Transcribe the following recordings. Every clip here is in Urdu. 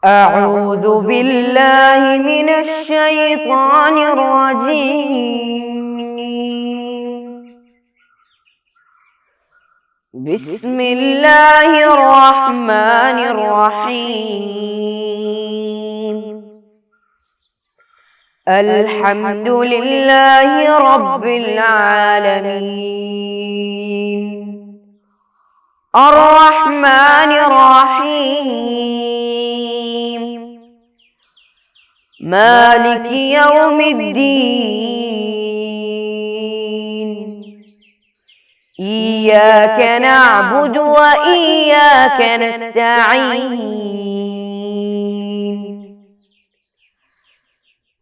أعوذ بالله من الشيطان الرجيم. بسم الله الرحمن الرحيم. الحمد لله رب العالمين الرحمن الرحيم مالك يوم الدين إياك نعبد وإياك نستعين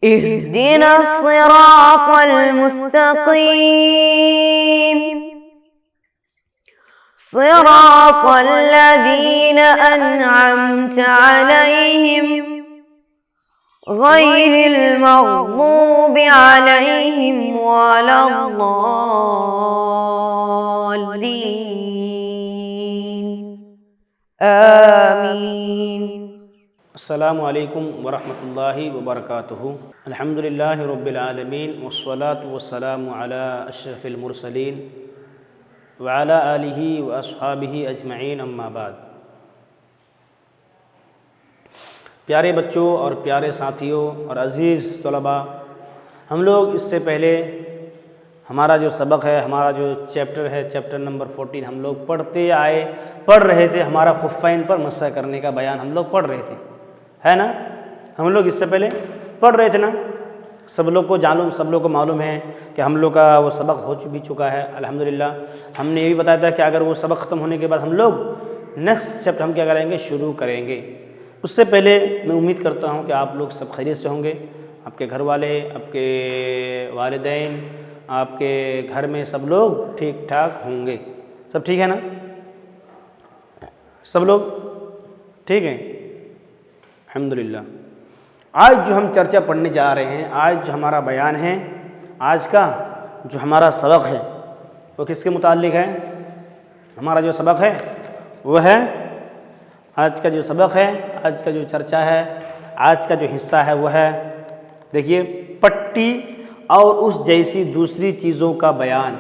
اهدنا الصراط المستقيم صراط الذين أنعمت عليهم غير المغضوب عليهم ولا الضالين آمين. السلام علیکم ورحمۃ اللہ وبرکاتہ. الحمد للہ رب العالمین والصلاة والسلام علی اشرف المرسلین وعلی آلہ واصحابہ اجمعین، اما بعد. پیارے بچوں اور پیارے ساتھیوں اور عزیز طلباء، ہم لوگ اس سے پہلے ہمارا جو سبق ہے، ہمارا جو چیپٹر ہے، چیپٹر نمبر 14 ہم لوگ پڑھ رہے تھے. ہمارا خفین پر مسح کرنے کا بیان ہم لوگ پڑھ رہے تھے، ہے نا؟ ہم لوگ اس سے پہلے پڑھ رہے تھے نا. سب لوگ کو معلوم ہے کہ ہم لوگ کا وہ سبق ہو بھی چکا ہے الحمدللہ. ہم نے یہ بھی بتایا تھا کہ اگر وہ سبق ختم ہونے کے بعد ہم لوگ نیکسٹ چیپٹر ہم کیا کریں گے، شروع کریں گے. اس سے پہلے میں امید کرتا ہوں کہ آپ لوگ سب خیریت سے ہوں گے. آپ کے گھر والے، آپ کے والدین، آپ کے گھر میں سب لوگ ٹھیک ٹھاک ہوں گے. سب ٹھیک ہے نا؟ سب لوگ ٹھیک ہیں الحمدللہ. آج جو ہم چرچا پڑھنے جا رہے ہیں، آج جو ہمارا بیان ہے، آج کا جو ہمارا سبق ہے وہ کس کے متعلق ہے؟ ہمارا جو سبق ہے وہ ہے، آج کا جو سبق ہے، آج کا جو چرچا ہے، آج کا جو حصہ ہے وہ ہے، دیکھیے، پٹی اور اس جیسی دوسری چیزوں کا بیان.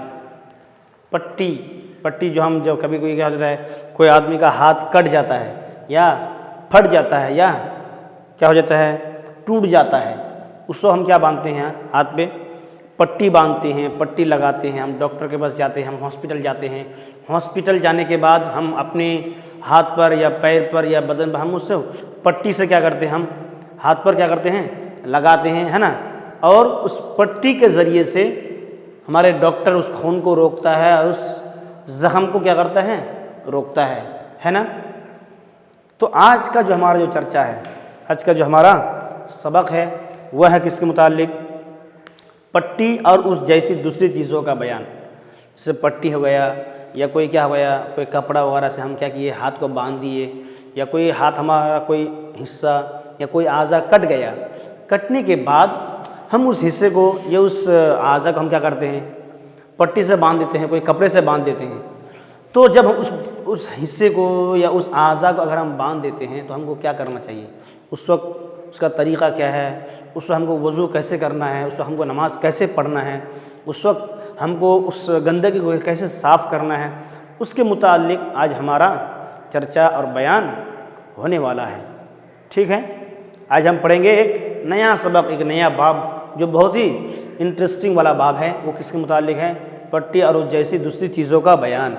پٹی جو ہم کبھی کیا ہوتا ہے، کوئی آدمی کا ہاتھ کٹ جاتا ہے یا پھٹ جاتا ہے یا کیا ہو جاتا ہے، ٹوٹ جاتا ہے، اس کو ہم کیا باندھتے ہیں؟ ہاتھ پہ پٹی باندھتے ہیں، پٹی لگاتے ہیں. ہم ڈاکٹر کے پاس جاتے ہیں، ہم ہاسپٹل جاتے ہیں. ہاسپٹل جانے کے بعد ہم اپنے ہاتھ پر یا پیر پر یا بدن پر ہم اس سے پٹی سے کیا کرتے ہیں، ہم ہاتھ پر کیا کرتے ہیں، لگاتے ہیں، ہے نا؟ اور اس پٹی کے ذریعے سے ہمارے ڈاکٹر اس خون کو روکتا ہے اور اس زخم کو کیا کرتا ہے، روکتا ہے نا؟ تو آج کا جو ہمارا جو چرچا ہے، آج کا جو ہمارا سبق ہے وہ ہے کس کے متعلق؟ پٹی اور اس جیسی دوسری چیزوں کا بیان. جیسے پٹی ہو گیا یا کوئی کیا ہو گیا، کوئی کپڑا وغیرہ سے ہم کیا کیے، ہاتھ کو باندھ دیے، یا کوئی ہاتھ ہمارا کوئی حصہ یا کوئی اعضا کٹ گیا. کٹنے کے بعد ہم اس حصے کو یا اس اعضا کو ہم کیا کرتے ہیں، پٹی سے باندھ دیتے ہیں، کوئی کپڑے سے باندھ دیتے ہیں. تو جب ہم اس حصے کو یا اس اعضا کو اگر ہم باندھ دیتے ہیں تو ہم کو کیا کرنا چاہیے؟ اس وقت اس کا طریقہ کیا ہے، اس وقت ہم کو وضو کیسے کرنا ہے، اس وقت ہم کو نماز کیسے پڑھنا ہے، اس وقت ہم کو اس گندگی کو کیسے صاف کرنا ہے، اس کے متعلق آج ہمارا چرچا اور بیان ہونے والا ہے. ٹھیک ہے؟ آج ہم پڑھیں گے ایک نیا سبق، ایک نیا باب جو بہت ہی انٹرسٹنگ والا باب ہے. وہ کس کے متعلق ہے؟ پٹی اور اس جیسی دوسری چیزوں کا بیان.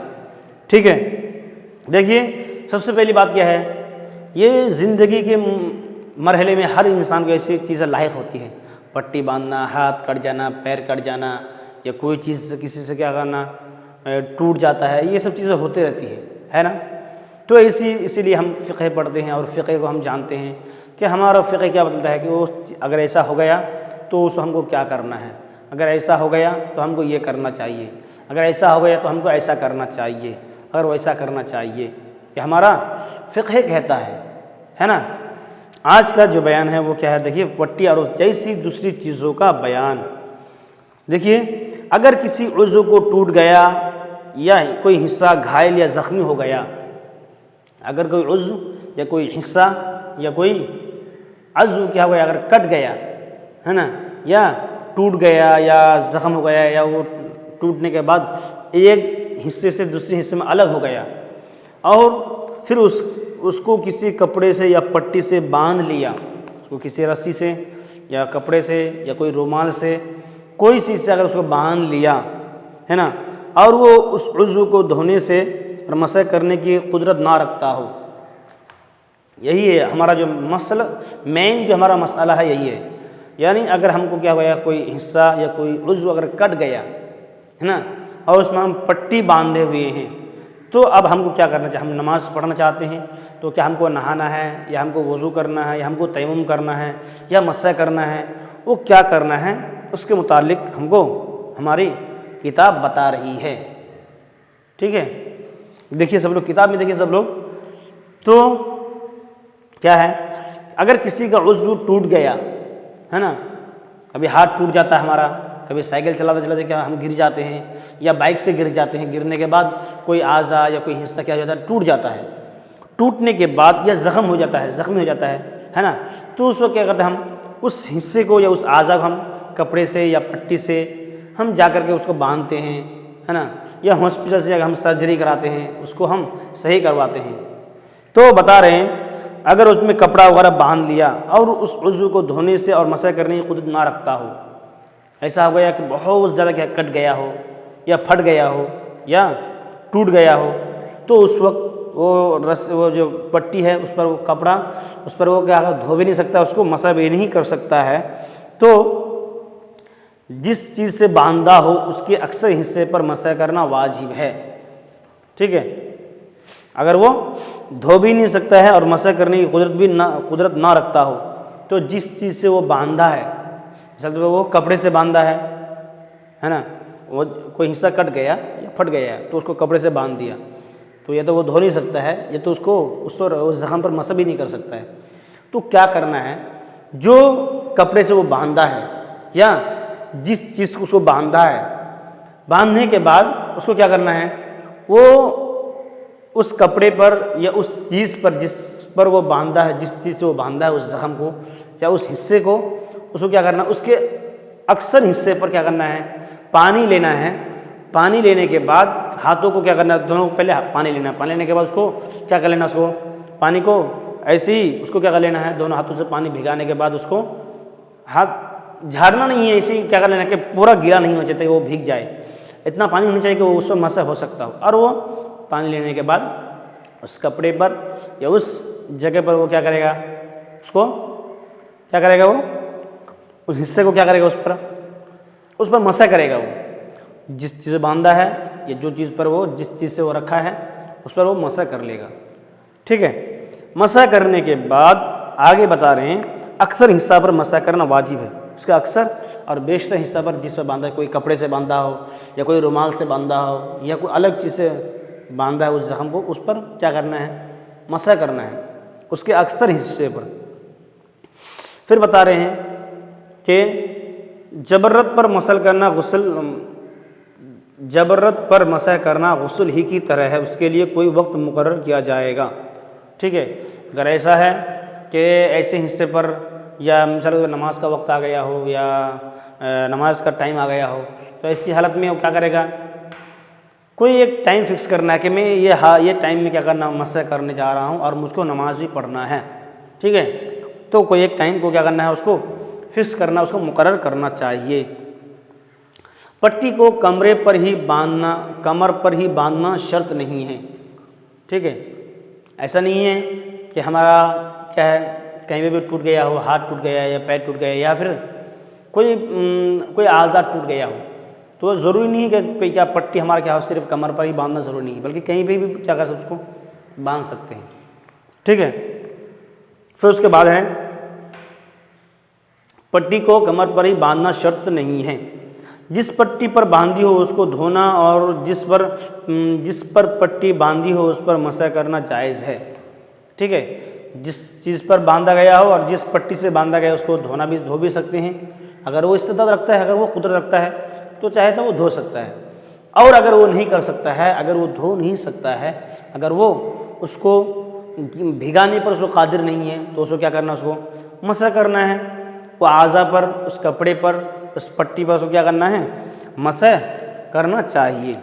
ٹھیک ہے؟ دیکھیے، سب سے پہلی بات کیا ہے، یہ زندگی کے مرحلے میں ہر انسان کو ایسی چیزیں لاحق ہوتی ہیں. پٹی باندھنا، ہاتھ کٹ جانا، پیر کٹ جانا، یا کوئی چیز کسی سے کیا کرنا، ٹوٹ جاتا ہے. یہ سب چیزیں ہوتے رہتی ہے نا؟ تو اسی لیے ہم فقہ پڑھتے ہیں اور فقہ کو ہم جانتے ہیں کہ ہمارا فقہ کیا بتاتا ہے کہ وہ اگر ایسا ہو گیا تو اس کو ہم کو کیا کرنا ہے، اگر ایسا ہو گیا تو ہم کو یہ کرنا چاہیے، اگر ایسا ہو گیا تو ہم کو ایسا کرنا چاہیے، اگر ویسا کرنا چاہیے. یہ ہمارا فقہ کہتا ہے نا؟ آج کا جو بیان ہے وہ کیا ہے؟ دیکھیے، پٹی اور اس جیسی دوسری چیزوں کا بیان. دیکھیے، اگر کسی عضو کو ٹوٹ گیا یا کوئی حصہ گھائل یا زخمی ہو گیا، اگر کوئی عضو یا کوئی حصہ یا کوئی عضو کیا ہو گیا اگر کٹ گیا ہے نا، یا ٹوٹ گیا یا زخم ہو گیا، یا وہ ٹوٹنے کے بعد ایک حصے سے دوسرے حصے میں الگ ہو گیا، اور پھر اس کو کسی کپڑے سے یا پٹی سے باندھ لیا، اس کو کسی رسی سے یا کپڑے سے یا کوئی رومال سے کوئی چیز سے اگر اس کو باندھ لیا ہے نا، اور وہ اس عضو کو دھونے سے اور مسح کرنے کی قدرت نہ رکھتا ہو، یہی ہے ہمارا جو مسئلہ، مین جو ہمارا مسئلہ ہے یہی ہے، یعنی اگر ہم کو کیا ہوا کوئی حصہ یا کوئی عضو اگر کٹ گیا ہے نا، اور اس میں ہم پٹی باندھے ہوئے ہیں، تو اب ہم کو کیا کرنا چاہیے؟ ہم نماز پڑھنا چاہتے ہیں تو کیا ہم کو نہانا ہے، یا ہم کو وضو کرنا ہے، یا ہم کو تیمم کرنا ہے، یا مسح کرنا ہے؟ وہ کیا کرنا ہے اس کے متعلق ہم کو ہماری کتاب بتا رہی ہے، ٹھیک ہے؟ دیکھیے سب لوگ کتاب میں دیکھیے سب لوگ، تو کیا ہے اگر کسی کا عضو ٹوٹ گیا ہے نا، کبھی ہاتھ ٹوٹ جاتا ہے ہمارا، کبھی سائیکل چلاتے چلاتے کیا ہم گر جاتے ہیں، یا بائک سے گر جاتے ہیں، گرنے کے بعد کوئی اعضاء یا کوئی حصہ کیا ہو جاتا ہے ٹوٹ جاتا ہے، ٹوٹنے کے بعد یا زخم ہو جاتا ہے، زخمی ہو جاتا ہے نا، تو اس وقت کیا کرتے ہیں ہم اس حصے کو یا اس اعضاء کو ہم کپڑے سے یا پٹی سے ہم جا کر کے اس کو باندھتے ہیں ہے نا، یا ہاسپٹل سے ہم سرجری کراتے ہیں، اس کو ہم صحیح کرواتے ہیں۔ تو بتا رہے ہیں اگر اس میں کپڑا وغیرہ باندھ لیا اور اس عضو کو دھونے سے اور مسح کرنے کی قدرت نہ رکھتا ہو، ایسا ہو گیا کہ بہت زیادہ کیا کٹ گیا ہو یا پھٹ گیا ہو یا ٹوٹ گیا ہو، تو اس وقت وہ جو پٹی ہے اس پر وہ کپڑا اس پر وہ کیا دھو بھی نہیں سکتا، اس کو مسح بھی نہیں کر سکتا ہے، تو جس چیز سے باندھا ہو اس کے اکثر حصے پر مسح کرنا واجب ہے، ٹھیک ہے؟ اگر وہ دھو بھی نہیں سکتا ہے اور مسح کرنے کی قدرت نہ رکھتا ہو، تو جس چیز سے وہ باندھا ہے، مثلا وہ کپڑے سے باندھا ہے نا، وہ کوئی حصہ کٹ گیا یا پھٹ گیا تو اس کو کپڑے سے باندھ دیا، تو یا تو وہ دھو نہیں سکتا ہے یا تو اس زخم پر مسح بھی نہیں کر سکتا ہے، تو کیا کرنا ہے؟ جو کپڑے سے وہ باندھا ہے یا جس چیز کو اس کو باندھا ہے، باندھنے کے بعد اس کو کیا کرنا ہے؟ وہ اس کپڑے پر یا اس چیز پر جس پر وہ باندھا ہے، جس چیز سے وہ باندھا ہے اس زخم کو یا اس حصے کو، اس کو کیا کرنا ہے؟ اس کے اکثر حصے پر کیا کرنا ہے؟ پانی لینا ہے، پانی لینے کے بعد ہاتھوں کو کیا کرنا ہے؟ دونوں کو پہلے پانی لینا ہے، پانی لینے کے بعد اس کو کیا کر لینا؟ اس کو پانی کو ایسے ہی اس کو کیا کر لینا ہے؟ دونوں ہاتھوں سے پانی بھگانے کے بعد اس کو ہاتھ جھاڑنا نہیں ہے، ایسے ہی کیا کر لینا کہ پورا گیلا نہیں ہونا چاہیے، وہ بھیگ جائے، اتنا پانی ہونا چاہیے کہ وہ اس پر مسح ہو سکتا ہو، اور وہ پانی لینے کے بعد اس کپڑے پر یا اس جگہ پر وہ کیا کرے گا؟ اس کو کیا کرے گا؟ وہ اس حصے کو کیا کرے گا؟ اس پر مسح کرے گا، وہ جس چیز سے باندھا ہے یا جو چیز پر وہ جس چیز سے وہ رکھا ہے اس پر وہ مسح کر لے گا، ٹھیک ہے؟ مسح کرنے کے بعد آگے بتا رہے ہیں اکثر حصہ پر مسح کرنا واجب ہے، اس کا اکثر اور بیشتر حصہ پر جس پر باندھا ہے، کوئی کپڑے سے باندھا ہو یا کوئی رومال سے باندھا ہو یا کوئی الگ چیز سے باندھا ہے اس زخم کو، اس پر کیا کرنا ہے؟ مسح کرنا ہے، اس کے اکثر حصے پر۔ پھر بتا رہے ہیں کہ جبرت پر مسح کرنا غسل ہی کی طرح ہے، اس کے لیے کوئی وقت مقرر کیا جائے گا، ٹھیک ہے؟ اگر ایسا ہے کہ ایسے حصے پر یا مثلا نماز کا وقت آ گیا ہو یا نماز کا ٹائم آ گیا ہو، تو ایسی حالت میں وہ کیا کرے گا؟ کوئی ایک ٹائم فکس کرنا ہے کہ میں یہ ٹائم میں کیا کرنا؟ مسح کرنے جا رہا ہوں اور مجھ کو نماز بھی پڑھنا ہے، ٹھیک ہے؟ تو کوئی ایک ٹائم کو کیا کرنا ہے؟ اس کو فکس کرنا، اس کو مقرر کرنا چاہیے۔ پٹی کو کمر پر ہی باندھنا شرط نہیں ہے، ٹھیک ہے؟ ایسا نہیں ہے کہ ہمارا کیا ہے کہیں پہ بھی ٹوٹ گیا ہو، ہاتھ ٹوٹ گیا یا پیر ٹوٹ گیا یا پھر کوئی اعضاء ٹوٹ گیا ہو، تو ضروری نہیں ہے کہ کیا پٹی ہمارا کیا ہو صرف کمر پر ہی باندھنا ضروری نہیں ہے، بلکہ کہیں پہ بھی کیا کر سکتے اس کو باندھ سکتے ہیں، ٹھیک ہے؟ پھر اس کے بعد ہے پٹی کو کمر پر ہی باندھنا شرط نہیں ہے، جس پٹی پر باندھی ہو اس کو دھونا اور جس پر پٹی باندھی ہو اس پر مسح کرنا جائز ہے، ٹھیک ہے؟ جس چیز پر باندھا گیا ہو اور جس پٹی سے باندھا گیا اس کو دھو بھی سکتے ہیں، اگر وہ استطاعت رکھتا ہے، اگر وہ قدرت رکھتا ہے تو چاہے تو وہ دھو سکتا ہے، اور اگر وہ نہیں کر سکتا ہے، اگر وہ دھو نہیں سکتا ہے، اگر وہ اس کو بھگانے پر اس کو قادر نہیں ہے تو اس کو کیا کرنا، اس کو مسح کرنا ہے، وہ اعضاء پر، اس کپڑے پر، اس پٹی پر اس کو کیا کرنا ہے، مسح کرنا چاہیے،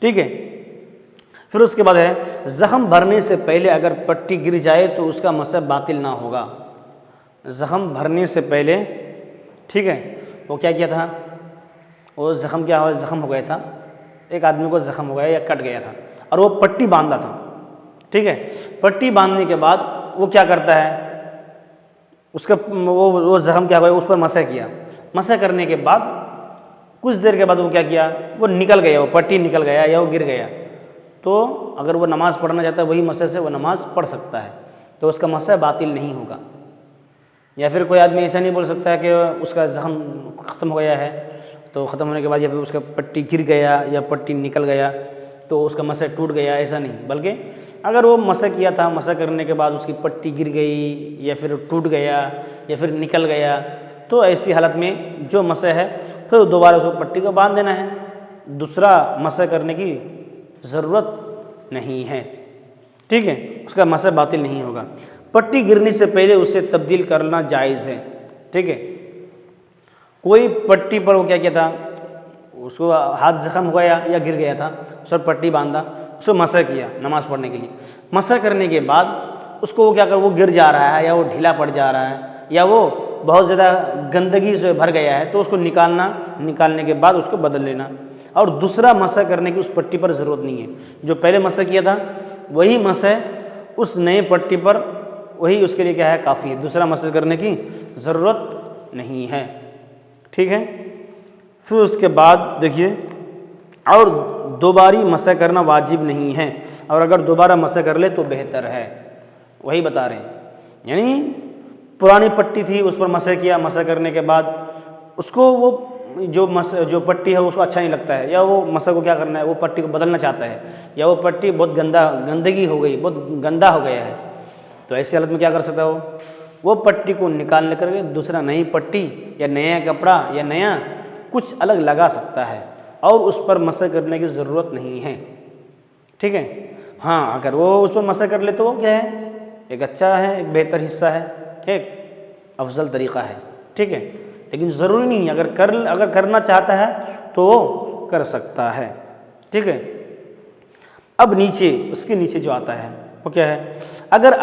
ٹھیک ہے۔ پھر اس کے بعد ہے زخم بھرنے سے پہلے اگر پٹی گر جائے تو اس کا مسح باطل نہ ہوگا۔ زخم بھرنے سے پہلے، ٹھیک ہے، وہ کیا کیا تھا، وہ زخم کیا ہوا، زخم ہو گیا تھا، ایک آدمی کو زخم ہو گیا یا کٹ گیا تھا اور وہ پٹی باندھا تھا، ٹھیک ہے۔ پٹی باندھنے کے بعد وہ کیا کرتا ہے، اس کا وہ زخم کیا ہوا ہے، اس پر مسح کیا، مسح کرنے کے بعد کچھ دیر کے بعد وہ کیا کیا، وہ نکل گیا، وہ پٹی نکل گیا یا وہ گر گیا، تو اگر وہ نماز پڑھنا چاہتا ہے وہی مسح سے وہ نماز پڑھ سکتا ہے، تو اس کا مسح باطل نہیں ہوگا۔ یا پھر کوئی آدمی ایسا نہیں بول سکتا ہے کہ اس کا زخم ختم ہو گیا ہے تو ختم ہونے کے بعد یا پھر اس کا پٹی گر گیا یا پٹی نکل گیا تو اس کا مسح ٹوٹ گیا، ایسا نہیں، بلکہ اگر وہ مسح کیا تھا، مسح کرنے کے بعد اس کی پٹی گر گئی یا پھر ٹوٹ گیا یا پھر نکل گیا، تو ایسی حالت میں جو مسح ہے پھر دوبارہ اس کو پٹی کو باندھ دینا ہے، دوسرا مسح کرنے کی ضرورت نہیں ہے، ٹھیک ہے، اس کا مسح باطل نہیں ہوگا۔ پٹی گرنے سے پہلے اسے تبدیل کرنا جائز ہے، ٹھیک ہے۔ کوئی پٹی پر وہ کیا کیا تھا، اس کو ہاتھ زخم ہو گیا یا گر گیا تھا، اس پر پٹی باندھا، اس کو مسح کیا نماز پڑھنے کے لیے، مسح کرنے کے بعد اس کو وہ کیا کر، وہ گر جا رہا ہے یا وہ ڈھیلا پڑ جا رہا ہے یا وہ بہت زیادہ گندگی سے بھر گیا ہے، تو اس کو نکالنے کے بعد اس کو بدل لینا، اور دوسرا مسح کرنے کی اس پٹی پر ضرورت نہیں ہے، جو پہلے مسح کیا تھا وہی مسح اس نئے پٹی پر، وہی اس کے لیے کیا ہے، کافی ہے، دوسرا مسح کرنے کی ضرورت نہیں ہے، ٹھیک ہے۔ پھر اس کے بعد دیکھیے، اور دوباری مسح کرنا واجب نہیں ہے، اور اگر دوبارہ مسح کر لے تو بہتر ہے، وہی بتا رہے ہیں، یعنی پرانی پٹی تھی اس پر مسح کیا، مسح کرنے کے بعد اس کو وہ جو پٹی ہے اس کو اچھا نہیں لگتا ہے، یا وہ مسح کو کیا کرنا ہے، وہ پٹی کو بدلنا چاہتا ہے، یا وہ پٹی بہت گندگی ہو گئی، بہت گندا ہو گیا ہے، تو ایسی حالت میں کیا کر سکتا ہے، وہ پٹی کو نکال کر کے دوسرا نئی پٹی یا نیا کپڑا یا نیا کچھ الگ لگا سکتا ہے، اور اس پر مسح کرنے کی ضرورت نہیں ہے، ٹھیک ہے۔ ہاں اگر وہ اس پر مسح کر لے تو وہ کیا ہے، ایک اچھا ہے، ایک بہتر حصہ ہے، ایک افضل طریقہ ہے، ٹھیک ہے، لیکن ضروری نہیں، اگر کرنا چاہتا ہے تو وہ کر سکتا ہے، ٹھیک ہے۔ اب نیچے، اس کے نیچے جو آتا ہے وہ کیا ہے، اگر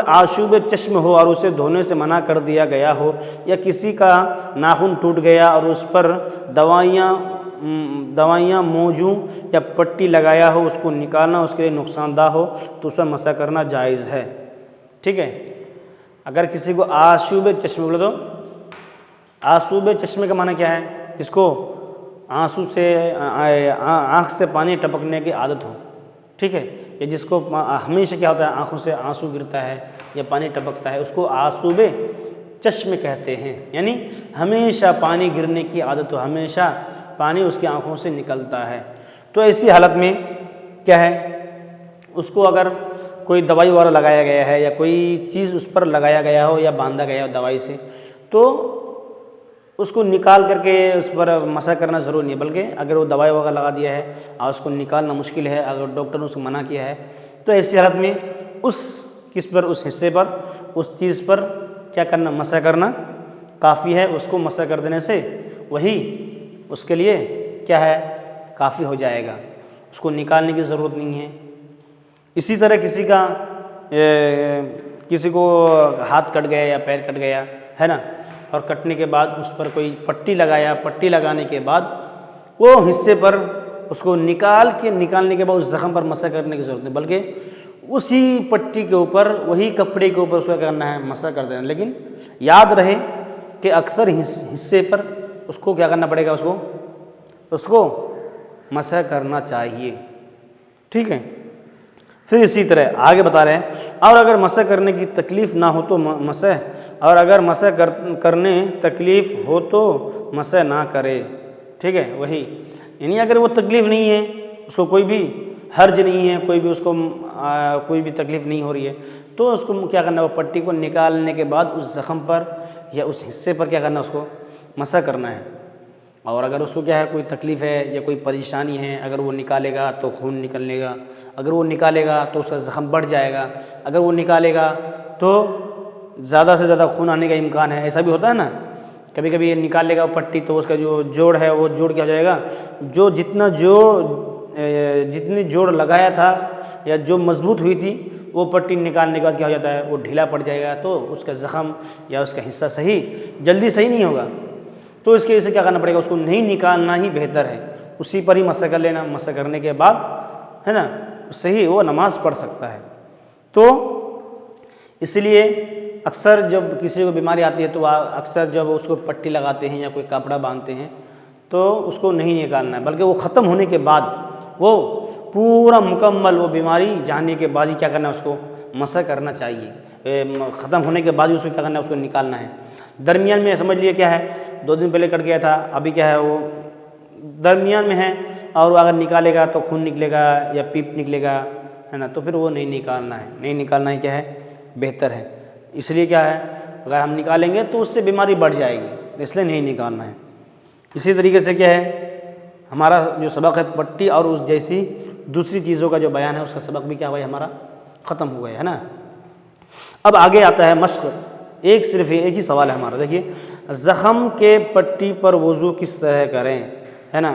آشوب چشم ہو اور اسے دھونے سے منع کر دیا گیا ہو، یا کسی کا ناخن ٹوٹ گیا اور اس پر دوائیاں موجوں یا پٹی لگایا ہو، اس کو نکالنا اس کے لیے نقصان دہ ہو تو اس پر مسح کرنا جائز ہے، ٹھیک ہے۔ اگر کسی کو آشوب چشم، بولے تو آشوب چشم کا معنی کیا ہے، جس کو آنکھ سے پانی ٹپکنے کی عادت ہو، ٹھیک ہے، یا جس کو ہمیشہ کیا ہوتا ہے، آنکھوں سے آنسو گرتا ہے یا پانی ٹپکتا ہے، اس کو آشوب چشم کہتے ہیں، یعنی ہمیشہ پانی گرنے کی عادت ہو، ہمیشہ پانی اس کی آنکھوں سے نکلتا ہے، تو ایسی حالت میں کیا ہے، اس کو اگر کوئی دوائی وغیرہ لگایا گیا ہے یا کوئی چیز اس پر لگایا گیا ہو یا باندھا گیا ہو دوائی سے، تو اس کو نکال کر کے اس پر مسح کرنا ضروری نہیں ہے، بلکہ اگر وہ دوائی وغیرہ لگا دیا ہے اور اس کو نکالنا مشکل ہے، اگر ڈاکٹر نے اس کو منع کیا ہے، تو ایسی حالت میں اس حصے پر، اس چیز پر کیا کرنا، مسح کرنا کافی ہے، اس کو مسح کر دینے سے وہی اس کے لیے کیا ہے، کافی ہو جائے گا، اس کو نکالنے کی ضرورت نہیں ہے۔ اسی طرح کسی کو ہاتھ کٹ گیا یا پیر کٹ گیا ہے نا، اور کٹنے کے بعد اس پر کوئی پٹی لگایا، پٹی لگانے کے بعد وہ حصے پر اس کو نکالنے کے بعد اس زخم پر مسح کرنے کی ضرورت نہیں، بلکہ اسی پٹی کے اوپر، وہی کپڑے کے اوپر اس کو کیا کرنا ہے، مسح کر دینا، لیکن یاد رہے کہ اکثر حصے پر اس کو کیا کرنا پڑے گا، اس کو مسح کرنا چاہیے، ٹھیک ہے۔ پھر اسی طرح آگے بتا رہے ہیں، اور اگر مسح کرنے کی تکلیف نہ ہو تو اور اگر مسح کرنے تکلیف ہو تو مسح نہ کرے، ٹھیک ہے، وہی، یعنی اگر وہ تکلیف نہیں ہے، اس کو کوئی بھی حرج نہیں ہے، کوئی بھی تکلیف نہیں ہو رہی ہے، تو اس کو کیا کرنا ہے، وہ پٹی کو نکالنے کے بعد اس زخم پر یا اس حصے پر کیا کرنا ہے، اس کو مسح کرنا ہے۔ اور اگر اس کو کیا ہے کوئی تکلیف ہے یا کوئی پریشانی ہے، اگر وہ نکالے گا تو خون نکلنے گا، اگر وہ نکالے گا تو اس کا زخم بڑھ جائے گا، اگر وہ نکالے گا تو زیادہ سے زیادہ خون آنے کا امکان ہے۔ ایسا بھی ہوتا ہے نا، کبھی کبھی یہ نکال لے گا پٹی تو اس کا جو جوڑ ہے وہ جوڑ کیا ہو جائے گا، جو جتنی جوڑ لگایا تھا یا جو مضبوط ہوئی تھی وہ پٹی نکالنے کے بعد کیا ہو جاتا ہے، وہ ڈھیلا پڑ جائے گا، تو اس کا زخم یا اس کا حصہ جلدی صحیح نہیں ہوگا۔ تو اس کے وجہ سے کیا کرنا پڑے گا، اس کو نہیں نکالنا ہی بہتر ہے، اسی پر ہی مسح کر لینا، مسح کرنے کے بعد ہے نا صحیح وہ نماز پڑھ سکتا ہے۔ تو اس لیے اکثر جب کسی کو بیماری آتی ہے تو اکثر جب اس کو پٹی لگاتے ہیں یا کوئی کپڑا باندھتے ہیں تو اس کو نہیں نکالنا ہے، بلکہ وہ ختم ہونے کے بعد وہ پورا مکمل وہ بیماری جانے کے بعد ہی کیا کرنا ہے، اس کو مسح کرنا چاہیے۔ ختم ہونے کے بعد ہی اس کو کیا کرنا ہے، اس کو نکالنا ہے۔ درمیان میں سمجھ لیے کیا ہے، 2 دن پہلے کٹ گیا تھا، ابھی کیا ہے وہ درمیان میں ہے، اور اگر نکالے گا تو خون نکلے گا یا پیپ نکلے گا ہے نا، تو پھر وہ نہیں نکالنا ہے، نہیں نکالنا ہی کیا ہے بہتر ہے۔ اس لیے کیا ہے، اگر ہم نکالیں گے تو اس سے بیماری بڑھ جائے گی، اس لیے نہیں نکالنا ہے۔ اسی طریقے سے کیا ہے، ہمارا جو سبق ہے پٹی اور اس جیسی دوسری چیزوں کا جو بیان ہے، اس کا سبق بھی کیا ہوا ہے ہمارا ختم ہو گیا ہے نا۔ اب آگے آتا ہے مشق، صرف ایک ہی سوال ہے ہمارا، دیکھیے زخم کے پٹی پر وضو کس طرح کریں ہے نا،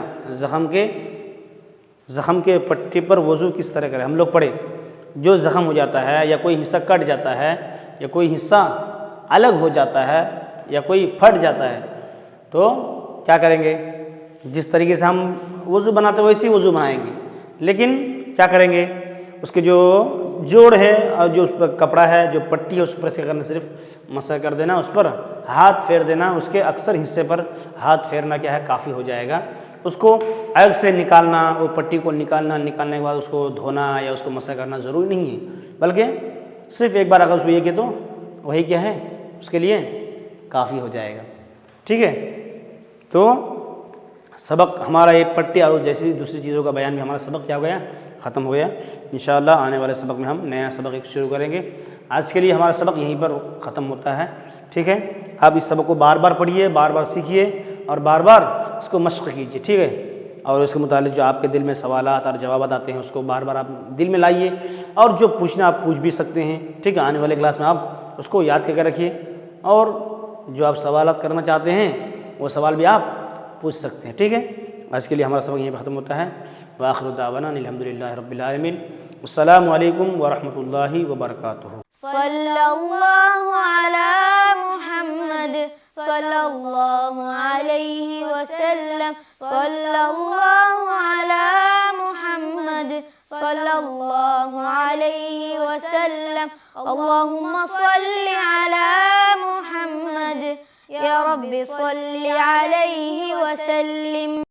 زخم کے پٹی پر وضو کس طرح کریں۔ ہم لوگ پڑھے جو زخم ہو جاتا ہے یا کوئی حصہ کٹ جاتا ہے یا کوئی حصہ الگ ہو جاتا ہے یا کوئی پھٹ جاتا ہے تو کیا کریں گے، جس طریقے سے ہم وضو بناتے ہیں ویسے ہی وضو بنائیں گے، لیکن کیا کریں گے، اس کے جو جوڑ ہے اور جو اس پر کپڑا ہے، جو پٹی ہے، اس پر سے کرنا صرف مسح کر دینا، اس پر ہاتھ پھیر دینا، اس کے اکثر حصے پر ہاتھ پھیرنا کیا ہے کافی ہو جائے گا۔ اس کو الگ سے نکالنا، وہ پٹی کو نکالنے کے بعد اس کو دھونا یا اس کو مسح کرنا ضروری نہیں ہے، بلکہ صرف ایک بار اگر اس کو یہ کہ تو وہی کیا ہے اس کے لیے کافی ہو جائے گا، ٹھیک ہے۔ تو سبق ہمارا یہ پٹی اور جیسی دوسری چیزوں کا بیان بھی ہمارا سبق کیا ہو گیا، ختم ہو گیا۔ انشاءاللہ آنے والے سبق میں ہم نیا سبق ایک شروع کریں گے۔ آج کے لیے ہمارا سبق یہیں پر ختم ہوتا ہے، ٹھیک ہے۔ آپ اس سبق کو بار بار پڑھیے، بار بار سیکھیے اور بار بار اس کو مشق کیجیے، ٹھیک ہے۔ اور اس کے متعلق جو آپ کے دل میں سوالات اور جوابات آتے ہیں اس کو بار بار آپ دل میں لائیے، اور جو پوچھنا آپ پوچھ بھی سکتے ہیں، ٹھیک ہے۔ آنے والے کلاس میں آپ اس کو یاد کر کے رکھیے، اور جو آپ سوالات کرنا چاہتے ہیں وہ سوال بھی آپ پوچھ سکتے ہیں، ٹھیک ہے۔ آج کے لیے ہمارا سبق یہیں پہ ختم ہوتا ہے۔ وآخر دعوانا الحمدللہ رب العالمین۔ السلام علیکم ورحمۃ اللہ وبرکاتہ۔ صلی اللہ علی محمد صلی اللہ علیہ وسلم، صلی اللہ علی محمد صلی اللہ علیہ وسلم، اللہم صلی علی محمد یا رب صلی علیہ وسلم۔